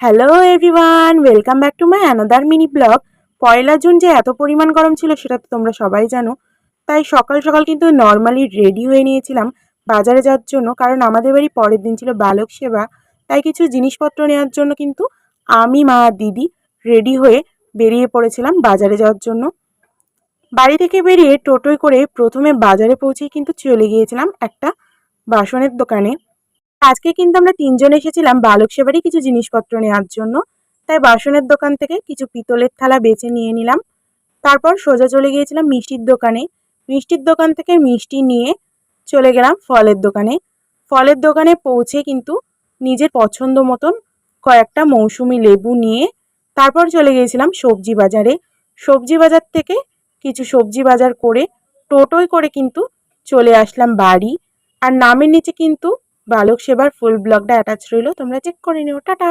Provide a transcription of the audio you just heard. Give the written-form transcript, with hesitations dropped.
Hello everyone, welcome back to my another mini blog. Poila June যে এত পরিমাণ গরম ছিল সেটা তো তোমরা সবাই জানো। তাই সকাল সকাল কিন্তু নর্মালি রেডি হয়ে নিয়েছিলাম বাজারে যাওয়ার জন্য, কারণ আমাদের বাড়ি পরের দিন ছিল বালক সেবা। তাই কিছু জিনিসপত্র নেওয়ার জন্য কিন্তু আমি, মা, দিদি রেডি হয়ে বেরিয়ে পড়েছিলাম বাজারে যাওয়ার জন্য। বাড়ি থেকে বেরিয়ে টোটোয় করে প্রথমে বাজারে পৌঁছেই কিন্তু চলে গিয়েছিলাম একটা বাসনের দোকানে। আজকে কিন্তু আমরা তিনজন এসেছিলাম বালক সেবারই কিছু জিনিসপত্র নেওয়ার জন্য। তাই বাসনের দোকান থেকে কিছু পিতলের থালা বেছে নিয়ে নিলাম। তারপর সোজা চলে গিয়েছিলাম মিষ্টির দোকানে। মিষ্টির দোকান থেকে মিষ্টি নিয়ে চলে গেলাম ফলের দোকানে। ফলের দোকানে পৌঁছে কিন্তু নিজের পছন্দ মতন কয়েকটা মৌসুমি লেবু নিয়ে তারপর চলে গিয়েছিলাম সবজি বাজারে। সবজি বাজার থেকে কিছু সবজি বাজার করে টোটোয় করে কিন্তু চলে আসলাম বাড়ি। আর নামের নিচে কিন্তু বালক সেবার ফুল ব্লগটা অ্যাটাচ রইল, তোমরা চেক করে নিও। টাটা।